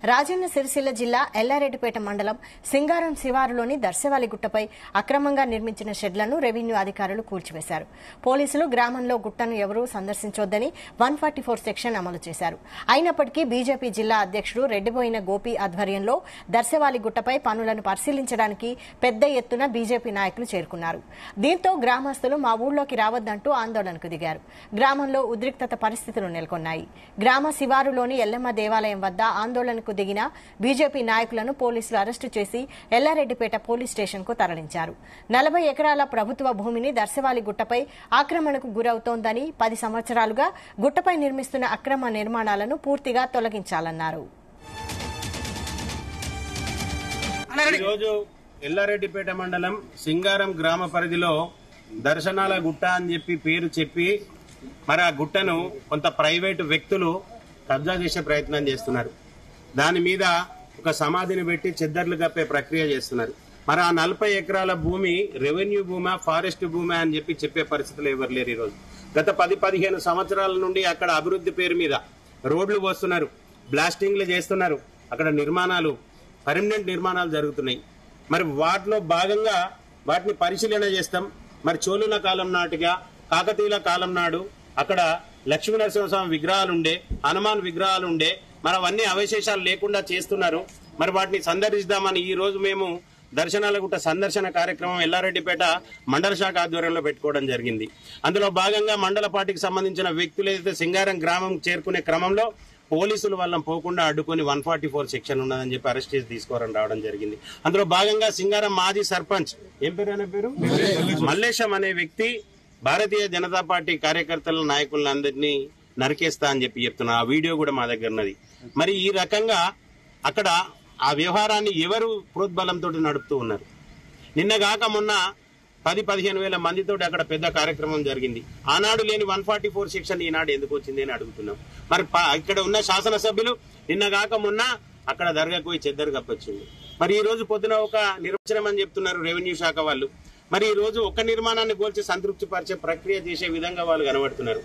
రాజన్న సిరిసిల్ల జిల్లా ఎల్లారెడ్డిపేట మండలం సింగారం శివారులోని దర్శవాలి గుట్టపై అక్రమంగా నిర్మించిన షెడ్లను రెవెన్యూ అధికారులు కూల్చివేశారు. పోలీసులు గ్రామంలో గుట్టను ఎవరూ సందర్శించొద్దని 144 సెక్షన్ అమలు చేశారు. అయినప్పటికీ బీజేపీ జిల్లా అధ్యక్షుడు రెడ్డిబోయిన గోపి ఆధ్వర్యంలో దర్శవాలి గుట్టపై పనులను పరిశీలించడానికి పెద్ద ఎత్తున బీజేపీ నాయకులు చేరుకున్నారు. దీంతో గ్రామస్తులు మా ఊళ్లోకి రావద్దంటూ ఆందోళనకు దిగారు. గ్రామంలో ఉద్రిక్తత పరిస్థితులు నెలకొన్నాయి. గ్రామ శివారులోని ఎల్లమ్మ దేవాలయం వద్ద ఆందోళనకు దిగిన బీజేపీ నాయకులను పోలీసులు అరెస్టు చేసి ఎల్లారెడ్డిపేట పోలీస్ స్టేషన్ కు తరలించారు. 40 ఎకరాల ప్రభుత్వ భూమిని దర్శవాలి గుట్టపై ఆక్రమణకు గురవుతోందని 10 సంవత్సరాలుగా గుట్టపై నిర్మిస్తున్న అక్రమ నిర్మాణాలను పూర్తిగా తొలగించాలన్నారు. ఎల్లారెడ్డిపేట మండలం సింగారం గ్రామ పరిధిలో దర్శనాల గుట్ట అని పేరు చెప్పి మరి ఆ గుట్టను కొంత ప్రైవేటు వ్యక్తులు కబ్జా చేసే ప్రయత్నం చేస్తున్నారు. దాని మీద ఒక సమాధిని పెట్టి చెద్దర్లు కప్పే ప్రక్రియ చేస్తున్నారు. మరి ఆ 40 ఎకరాల భూమి రెవెన్యూ భూమా, ఫారెస్ట్ భూమా అని చెప్పే పరిస్థితులు ఎవరు లేరు. ఈ రోజు గత 10-15 సంవత్సరాల నుండి అక్కడ అభివృద్ధి పేరు మీద రోడ్లు పోస్తున్నారు, బ్లాస్టింగ్లు చేస్తున్నారు. అక్కడ నిర్మాణాలు, పర్మనెంట్ నిర్మాణాలు జరుగుతున్నాయి. మరి వాటిలో భాగంగా వాటిని పరిశీలన చేస్తాం. మరి చోళుల కాలం నాటిగా, కాకతీయుల కాలం నాడు అక్కడ లక్ష్మీనరసింహస్వామి విగ్రహాలుండే, హనుమాన్ విగ్రహాలుండే, మరి అవన్నీ అవశేషాలు లేకుండా చేస్తున్నారు. మరి వాటిని సందర్శిద్దామని ఈ రోజు మేము దర్శనాల గుట్ట సందర్శన కార్యక్రమం ఎల్లారెడ్డిపేట మండల శాఖ ఆధ్వర్యంలో పెట్టుకోవడం జరిగింది. అందులో భాగంగా మండల పార్టీకి సంబంధించిన వ్యక్తులు ఏదైతే సింగారం గ్రామం చేరుకునే క్రమంలో పోలీసులు వాళ్ళని పోకుండా అడ్డుకొని 144 సెక్షన్ ఉన్నదని చెప్పి అరెస్ట్ చేసి తీసుకోవడం రావడం జరిగింది. అందులో భాగంగా సింగారం మాజీ సర్పంచ్ పేరు మల్లేశం అనే వ్యక్తి భారతీయ జనతా పార్టీ కార్యకర్తల నాయకులందరినీ నరికేస్తా అని చెప్తున్నా. ఆ వీడియో కూడా మా దగ్గర ఉన్నది. మరి ఈ రకంగా అక్కడ ఆ వ్యవహారాన్ని ఎవరు ప్రోద్బలంతో నడుపుతూ ఉన్నారు. నిన్నగాక మొన్న 10-15 వేల మందితో అక్కడ పెద్ద కార్యక్రమం జరిగింది. ఆనాడు లేని 144 సెక్షన్ ఈనాడు ఎందుకు వచ్చింది అని అడుగుతున్నాం. మరి ఇక్కడ ఉన్న శాసనసభ్యులు నిన్నగాక మొన్న అక్కడ దర్గాకు పోయి చెద్దరు కప్పొచ్చింది. మరి ఈ రోజు పొద్దున ఒక నిర్వచనం అని చెప్తున్నారు రెవెన్యూ శాఖ వాళ్ళు. మరి ఈ రోజు ఒక్క నిర్మాణాన్ని కోల్చి సంతృప్తి పరిచే ప్రక్రియ చేసే విధంగా వాళ్ళు కనబడుతున్నారు.